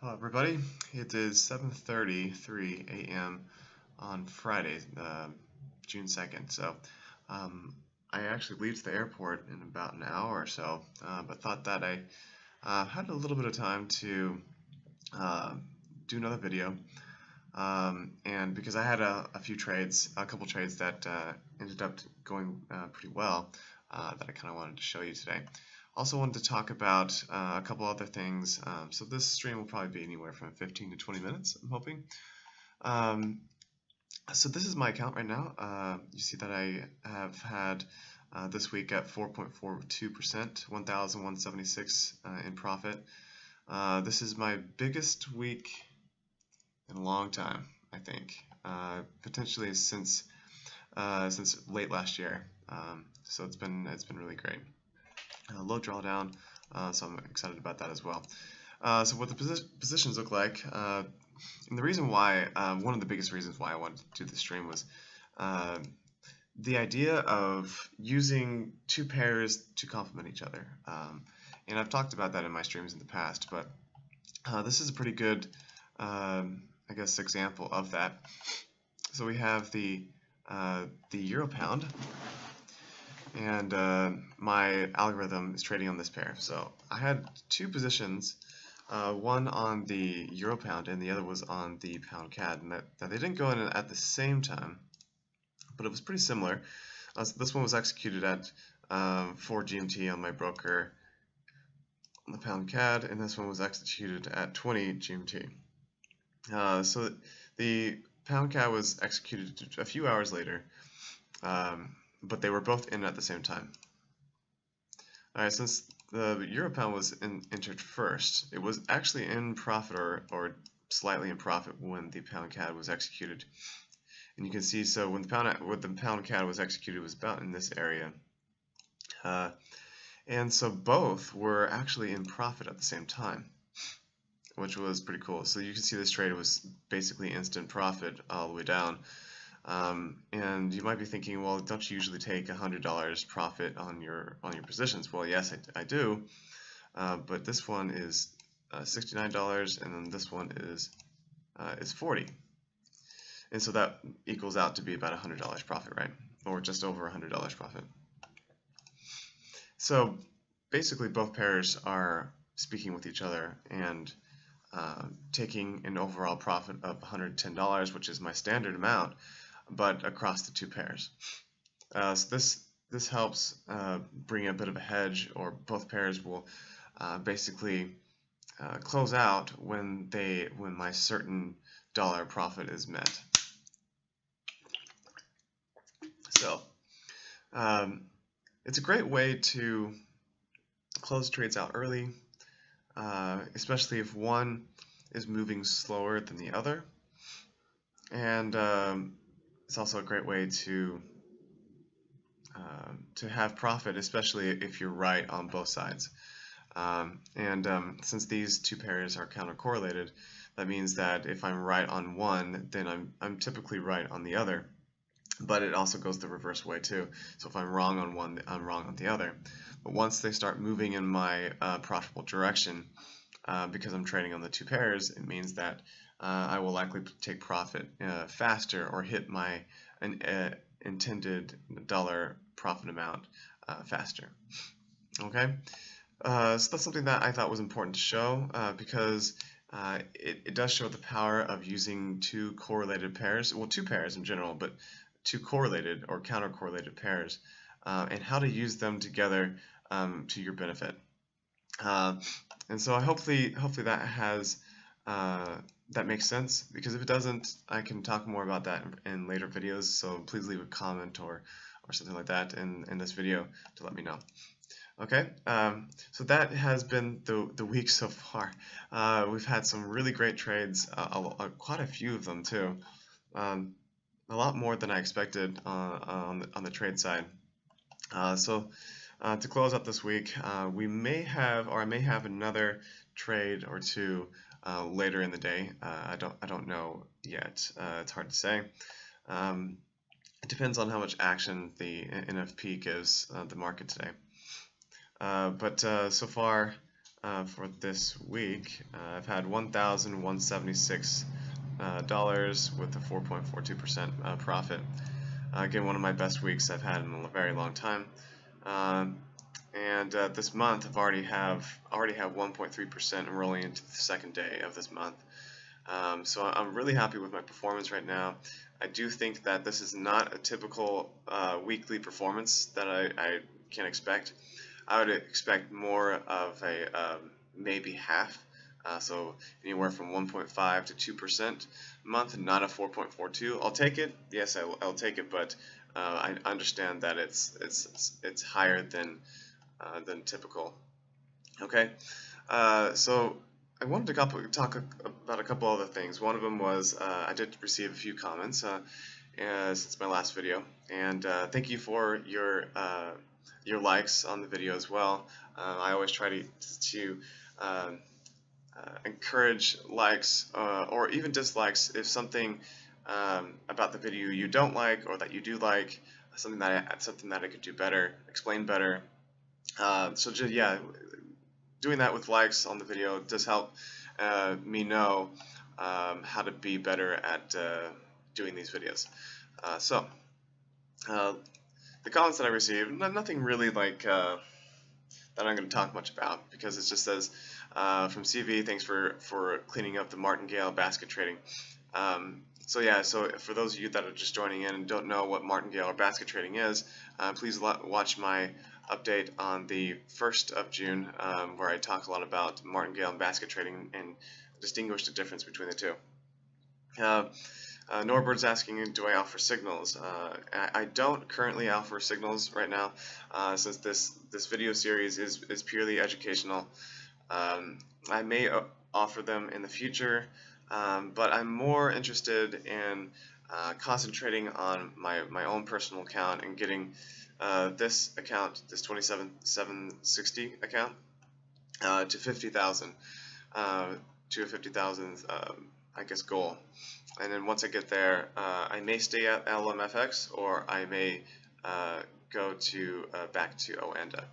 Hello everybody, it is 7:33 a.m. on Friday, June 2nd. I actually leave to the airport in about an hour or so, but thought that I had a little bit of time to do another video. And because I had a couple trades that ended up going pretty well, that I kind of wanted to show you today. Also wanted to talk about a couple other things. So this stream will probably be anywhere from 15 to 20 minutes, I'm hoping. So this is my account right now. You see that I have had this week at 4.42%, 1,176 in profit. This is my biggest week in a long time, I think, potentially since late last year. So it's been really great. Low drawdown, so I'm excited about that as well. So what the positions look like, and the reason why, one of the biggest reasons why I wanted to do this stream was the idea of using two pairs to complement each other. And I've talked about that in my streams in the past, but this is a pretty good, I guess, example of that. So we have the Euro Pound. And my algorithm is trading on this pair. So I had two positions, one on the Euro Pound and the other was on the Pound CAD. And that they didn't go in at the same time, but it was pretty similar. So this one was executed at 4 GMT on my broker on the Pound CAD, and this one was executed at 20 GMT. So the Pound CAD was executed a few hours later. But they were both in at the same time. Alright, since the Euro Pound was entered first, it was actually in profit or slightly in profit when the Pound CAD was executed. And you can see, so when the Pound CAD was executed, it was about in this area. And so both were actually in profit at the same time, which was pretty cool. So you can see this trade was basically instant profit all the way down. And you might be thinking, well, don't you usually take $100 profit on your positions? Well, yes, I do, but this one is $69, and then this one is $40, and so that equals out to be about $100 profit, right? Or just over $100 profit. So basically, both pairs are speaking with each other and taking an overall profit of $110, which is my standard amount, but across the two pairs. So this helps bring a bit of a hedge, or both pairs will basically close out when my certain dollar profit is met. So it's a great way to close trades out early, especially if one is moving slower than the other, and it's also a great way to have profit, especially if you're right on both sides. Since these two pairs are counter-correlated, that means that if I'm right on one, then I'm typically right on the other. But it also goes the reverse way too. So if I'm wrong on one, I'm wrong on the other. But once they start moving in my profitable direction, because I'm trading on the two pairs, it means that I will likely take profit faster, or hit my intended dollar profit amount faster. Okay, so that's something that I thought was important to show, because it does show the power of using two correlated pairs, well, two pairs in general, but two correlated or counter-correlated pairs, and how to use them together to your benefit. And so hopefully that has that makes sense, because if it doesn't, I can talk more about that in later videos, so please leave a comment or something like that in this video to let me know. Okay, so that has been the week so far. We've had some really great trades, quite a few of them too, a lot more than I expected on the trade side. So to close up this week, we may have, or I may have, another trade or two later in the day. I don't know yet. It's hard to say. It depends on how much action the NFP gives the market today. But so far, for this week. I've had $1,176 with a 4.42% profit. Again, one of my best weeks I've had in a very long time. And this month I've already have 1.3% rolling into the second day of this month. So I'm really happy with my performance right now. I do think that this is not a typical weekly performance that I can expect. I would expect more of a maybe half, so anywhere from 1.5 to 2% a month, not a 4.42. I'll take it. Yes, I'll take it, but I understand that it's higher than typical. Okay, so I wanted to talk about a couple other things. One of them was I did receive a few comments since my last video, and thank you for your likes on the video as well. I always try to encourage likes or even dislikes if something about the video you don't like or that you do like, something that I could do better, explain better. So just, yeah, doing that with likes on the video does help me know how to be better at doing these videos. So the comments that I received, nothing really like that I'm going to talk much about, because it just says from CV, thanks for cleaning up the martingale basket trading. So yeah, so for those of you that are just joining in and don't know what martingale or basket trading is, please watch my update on the 1st of June, where I talk a lot about martingale and basket trading and distinguish the difference between the two. Norbert's asking, do I offer signals? I don't currently offer signals right now, since this video series is purely educational. I may offer them in the future, but I'm more interested in concentrating on my own personal account and getting this account, this 27760 account, to 50,000, to a 50,000 I guess goal. And then once I get there, I may stay at LMFX, or I may go to back to Oanda.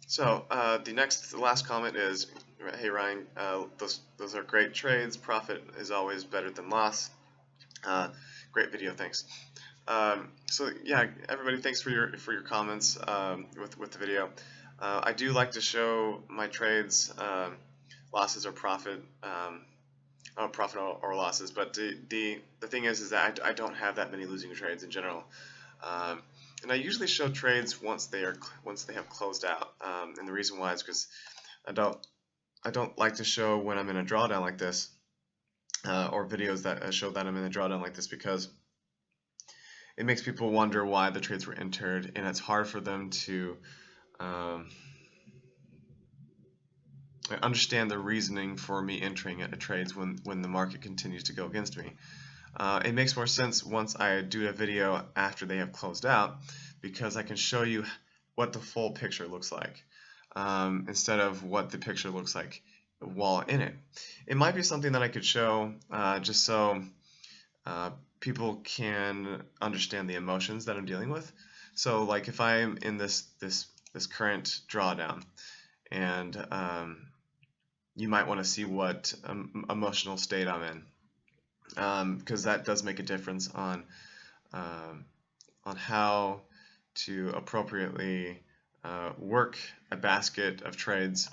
So the last comment is, hey Ryan, those are great trades. Profit is always better than loss. Great video, thanks. So yeah, everybody, thanks for your comments with the video. I do like to show my trades, losses or profit, profit or losses. But the thing is that I don't have that many losing trades in general. And I usually show trades once they have closed out. And the reason why is because I don't like to show when I'm in a drawdown like this, or videos that show that I'm in a drawdown like this, because it makes people wonder why the trades were entered, and it's hard for them to understand the reasoning for me entering at trades when the market continues to go against me. It makes more sense once I do a video after they have closed out, because I can show you what the full picture looks like, instead of what the picture looks like while in it. It might be something that I could show just so people can understand the emotions that I'm dealing with. So like if I'm in this current drawdown, and you might want to see what emotional state I'm in, because that does make a difference on how to appropriately work a basket of trades,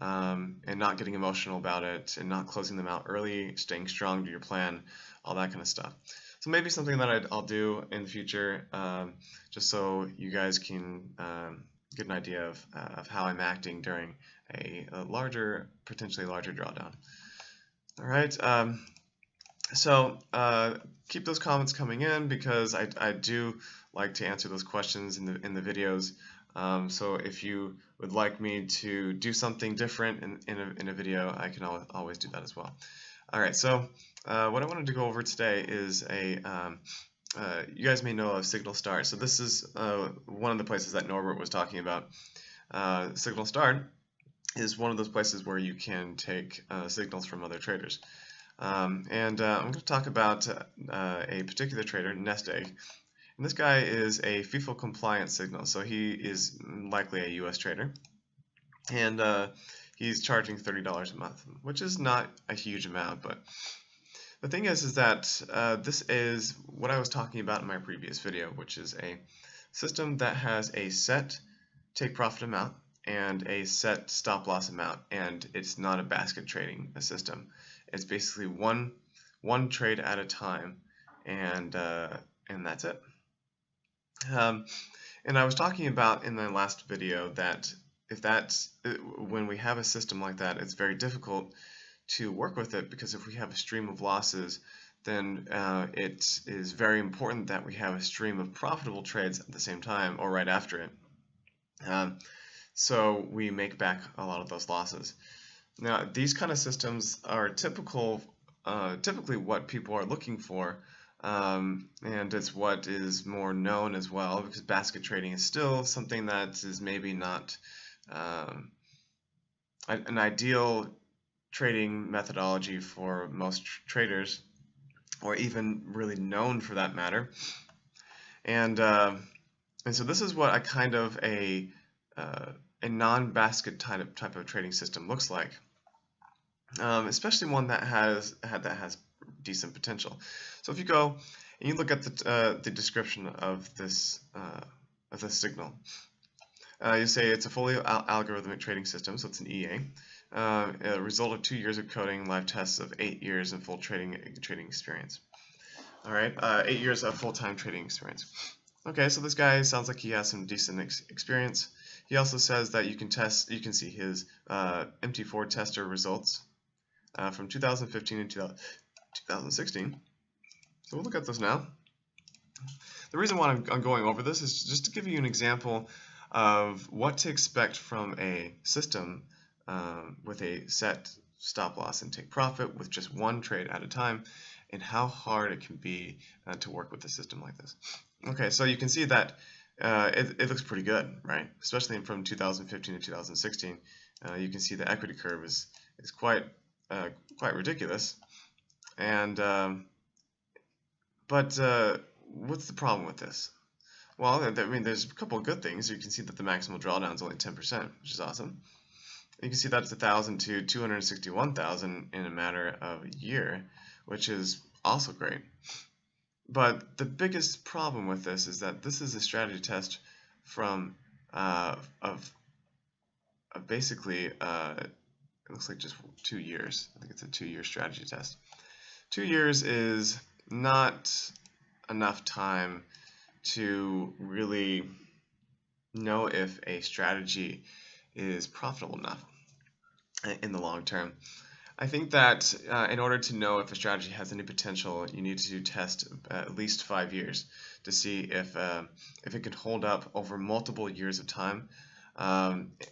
and not getting emotional about it, and not closing them out early, staying strong to your plan, all that kind of stuff. So maybe something that I'll do in the future, just so you guys can get an idea of how I'm acting during a potentially larger drawdown. All right, so keep those comments coming in, because I do like to answer those questions in the videos. So if you would like me to do something different in a video, I can always do that as well. All right, so what I wanted to go over today is you guys may know of Signal Start. So this is one of the places that Norbert was talking about. Signal Start is one of those places where you can take signals from other traders. And I'm going to talk about a particular trader, Nest Egg. And this guy is a FIFA compliant signal, so he is likely a US trader. And he's charging $30 a month, which is not a huge amount, but the thing is that this is what I was talking about in my previous video, which is a system that has a set take profit amount and a set stop loss amount, and it's not a basket trading system. It's basically one trade at a time, and that's it. And I was talking about in the last video that when we have a system like that, it's very difficult to work with it, because if we have a stream of losses, then it is very important that we have a stream of profitable trades at the same time or right after it. So we make back a lot of those losses. Now, these kind of systems are typically what people are looking for, and it's what is more known as well, because basket trading is still something that is maybe not an ideal trading methodology for most traders, or even really known for that matter. And so this is what a kind of a non-basket type of trading system looks like, especially one that has decent potential. So if you go and you look at the description of this signal, you say it's a fully algorithmic trading system, so it's an EA. A result of 2 years of coding, live tests of 8 years in full trading experience. All right, 8 years of full-time trading experience. Okay, so this guy sounds like he has some decent experience. He also says that you can see his MT4 tester results from 2015 and 2016. So we'll look at those now. The reason why I'm going over this is just to give you an example of what to expect from a system with a set stop loss and take profit with just one trade at a time, and how hard it can be to work with a system like this. Okay, so you can see that it looks pretty good, right? Especially from 2015 to 2016. You can see the equity curve is quite ridiculous. And but what's the problem with this? Well, I mean, there's a couple of good things. You can see that the maximal drawdown is only 10%, which is awesome. You can see that's 1,000 to 261,000 in a matter of a year, which is also great. But the biggest problem with this is that this is a strategy test from basically it looks like just 2 years. I think it's a 2-year strategy test. 2 years is not enough time to really know if a strategy is profitable enough in the long term. I think that in order to know if a strategy has any potential, you need to test at least 5 years to see if it can hold up over multiple years of time.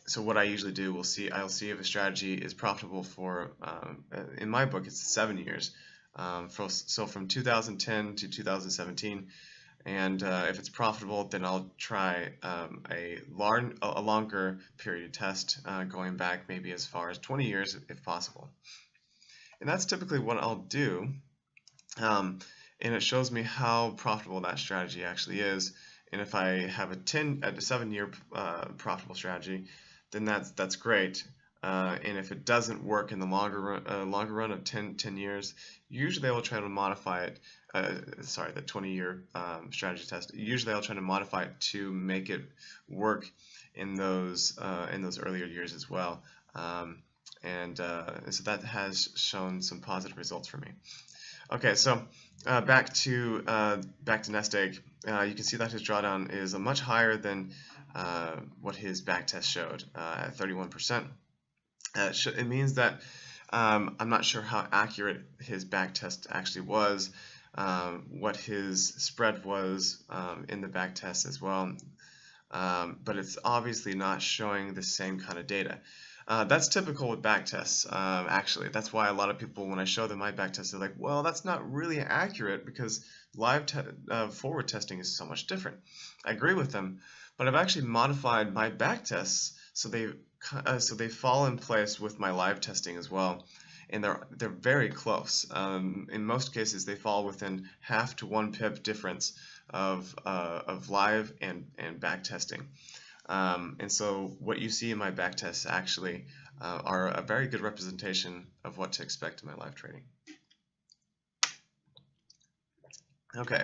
So what I usually do, I'll see if a strategy is profitable for, in my book, it's 7 years. So from 2010 to 2017. And if it's profitable, then I'll try a longer period test, going back maybe as far as 20 years if possible. And that's typically what I'll do, and it shows me how profitable that strategy actually is. And if I have a 7-year profitable strategy, then that's great. And if it doesn't work in the longer run of 10 years, usually I will try to modify it. The 20-year strategy test. Usually I'll try to modify it to make it work in those earlier years as well. So that has shown some positive results for me. Okay, so back to Nest Egg. You can see that his drawdown is much higher than what his back test showed at 31%. It means that I'm not sure how accurate his back test actually was, what his spread was in the back test as well, but it's obviously not showing the same kind of data. That's typical with back tests, actually. That's why a lot of people, when I show them my back test, they're like, well, that's not really accurate because live forward testing is so much different. I agree with them, but I've actually modified my back tests so they fall in place with my live testing as well, and they're very close. In most cases, they fall within half to 1 pip difference of live and back testing. And so what you see in my back tests actually are a very good representation of what to expect in my live trading. Okay,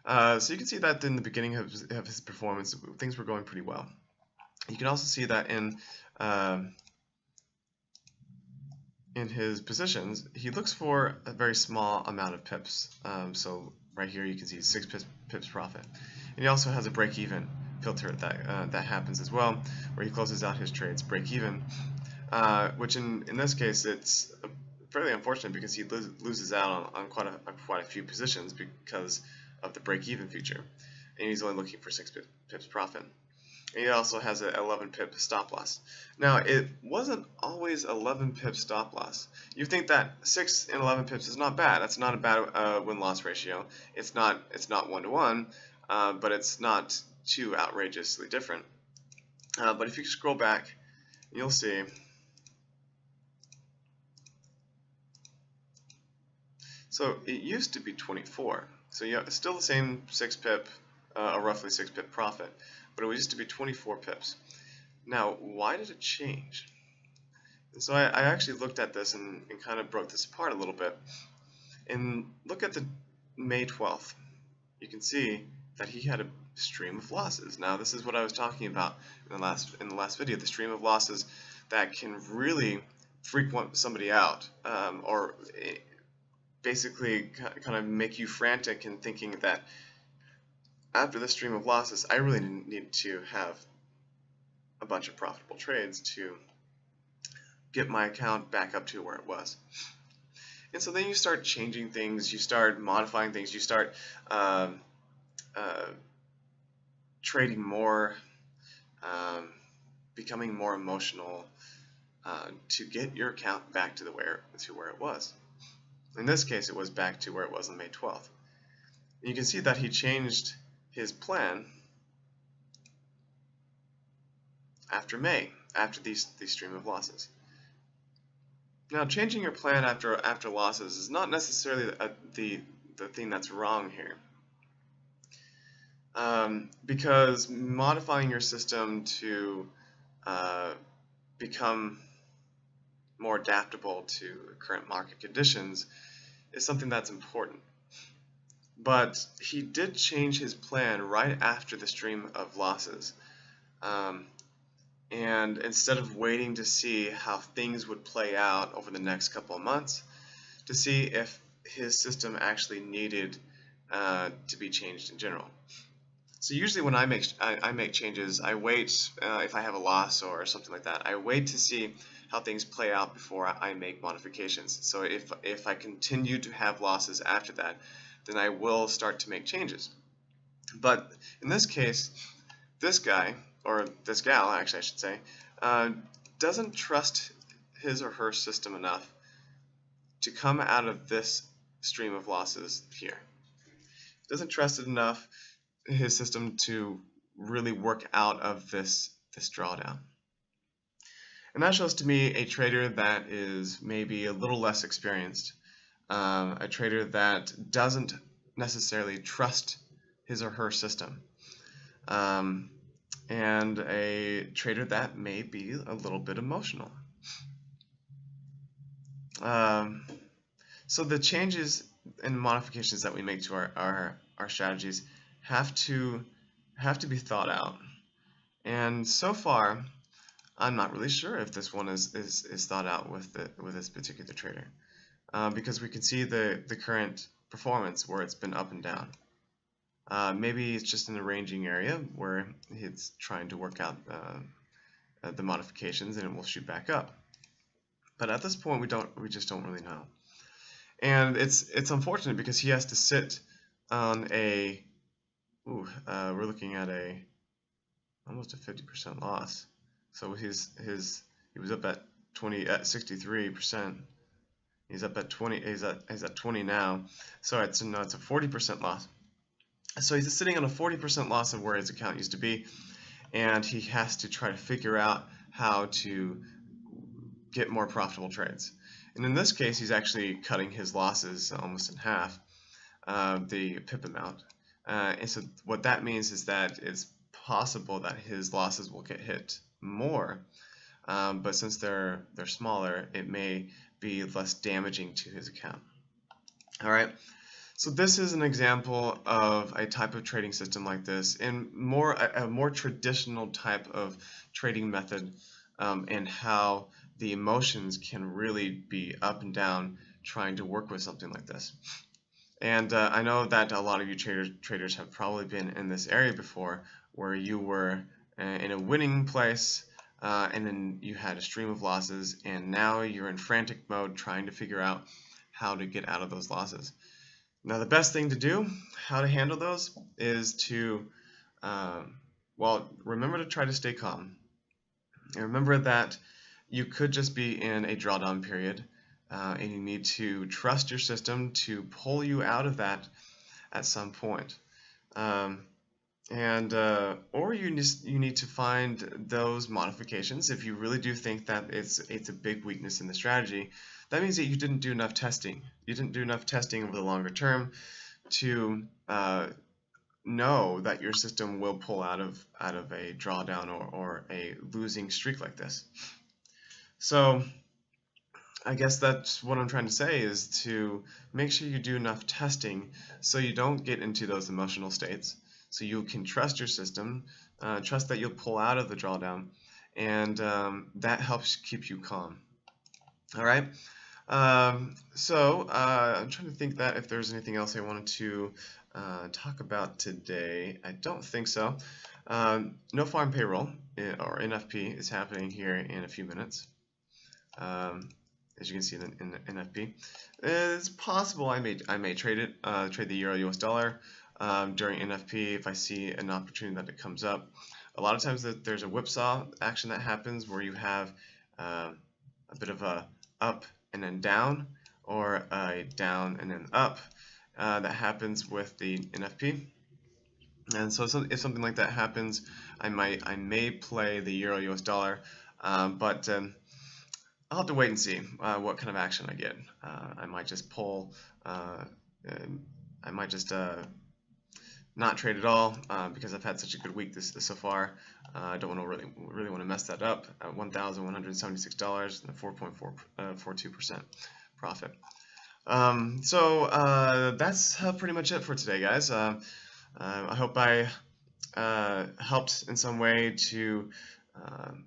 so you can see that in the beginning of his performance, things were going pretty well. You can also see that in his positions, he looks for a very small amount of pips. So right here you can see 6 pips profit. And he also has a break-even filter that happens as well, where he closes out his trades break-even, which in this case it's fairly unfortunate because he loses out on quite a few positions because of the break-even feature, and he's only looking for 6 pips profit. And he also has an 11 pip stop loss. Now, it wasn't always 11 pip stop loss. You think that 6 and 11 pips is not bad. That's not a bad win-loss ratio. It's not 1-to-1, but it's not too outrageously different. But if you scroll back, you'll see so it used to be 24. So yeah, it's still the same 6 pip, roughly 6 pip profit, but it used to be 24 pips. Now, why did it change? And so I actually looked at this and kind of broke this apart a little bit. And look at the May 12th. You can see that he had a stream of losses. Now, this is what I was talking about in the last video, the stream of losses that can really freak somebody out, or basically kind of make you frantic and thinking that after this stream of losses, I really need to have a bunch of profitable trades to get my account back up to where it was. And so then you start changing things, you start modifying things, you start trading more, becoming more emotional to get your account back to where it was. In this case, it was back to where it was on May 12th. And you can see that he changed his plan after May, after these stream of losses. Now, changing your plan after losses is not necessarily the thing that's wrong here, because modifying your system to become more adaptable to current market conditions is something that's important. But he did change his plan right after the stream of losses. And instead of waiting to see how things would play out over the next couple of months, to see if his system actually needed to be changed in general. So usually when I make changes, I wait if I have a loss or something like that. I wait to see how things play out before I make modifications. So if I continue to have losses after that, then I will start to make changes. But in this case, this guy, or this gal actually I should say, doesn't trust his or her system enough to come out of this stream of losses here. Doesn't trust it enough, his system, to really work out of this drawdown. And that shows to me a trader that is maybe a little less experienced, a trader that doesn't necessarily trust his or her system, and a trader that may be a little bit emotional. So the changes and modifications that we make to our strategies have to be thought out. And so far, I'm not really sure if this one is thought out with this particular trader, because we can see the current performance where it's been up and down. Maybe it's just in the ranging area where it's trying to work out the modifications, and it will shoot back up. But at this point, we just don't really know. And it's unfortunate because he has to sit on a we're looking at almost a 50% loss. So he was up at 63%. He's up at 20. He's at 20 now. So it's a 40% loss. So he's sitting on a 40% loss of where his account used to be, and he has to try to figure out how to get more profitable trades. And in this case, he's actually cutting his losses almost in half, the pip amount, And so what that means is that it's possible that his losses will get hit more, but since they're smaller, it may be less damaging to his account. All right. So this is an example of a type of trading system like this, and a more traditional type of trading method, and how the emotions can really be up and down trying to work with something like this. And I know that a lot of you traders have probably been in this area before, where you were in a winning place, and then you had a stream of losses, and now you're in frantic mode trying to figure out how to get out of those losses. Now, the best thing to do, how to handle those, is to, well, remember to try to stay calm. And remember that you could just be in a drawdown period, and you need to trust your system to pull you out of that at some point. Or you need to find those modifications. If you really do think that it's a big weakness in the strategy, that means that you didn't do enough testing. You didn't do enough testing over the longer term to know that your system will pull out of a drawdown or a losing streak like this. So I guess that's what I'm trying to say, is to make sure you do enough testing so you don't get into those emotional states, so you can trust your system, trust that you'll pull out of the drawdown, and that helps keep you calm. All right. I'm trying to think that if there's anything else I wanted to talk about today. I don't think so. No farm payroll, or NFP, is happening here in a few minutes. As you can see in the NFP, it's possible I may trade it, trade the euro US dollar during NFP if I see an opportunity that it comes up. A lot of times there's a whipsaw action that happens where you have a bit of a up and then down, or a down and then up, that happens with the NFP. And so if something like that happens, I may play the euro US dollar, but I'll have to wait and see what kind of action I get. I might just pull, I might just not trade at all, because I've had such a good week so far. I don't want to really want to mess that up. At $1,176 and a 4.42% profit. That's pretty much it for today, guys. I hope I helped in some way to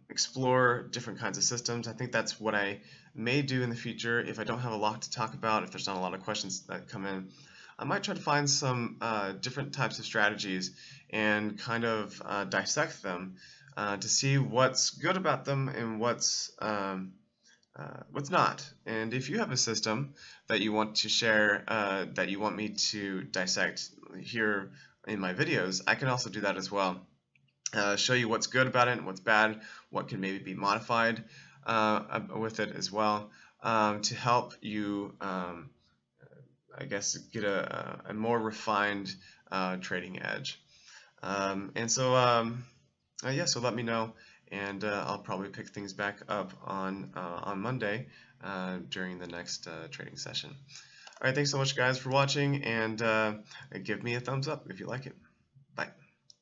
explore different kinds of systems. I think that's what I may do in the future if I don't have a lot to talk about, if there's not a lot of questions that come in. I might try to find some different types of strategies and kind of dissect them to see what's good about them and what's not. And if you have a system that you want to share, that you want me to dissect here in my videos, I can also do that as well. Show you what's good about it and what's bad, what can maybe be modified with it as well, to help you I guess get a more refined trading edge. Yeah, so let me know, and I'll probably pick things back up on Monday during the next trading session. All right, thanks so much, guys, for watching, and give me a thumbs up if you like it.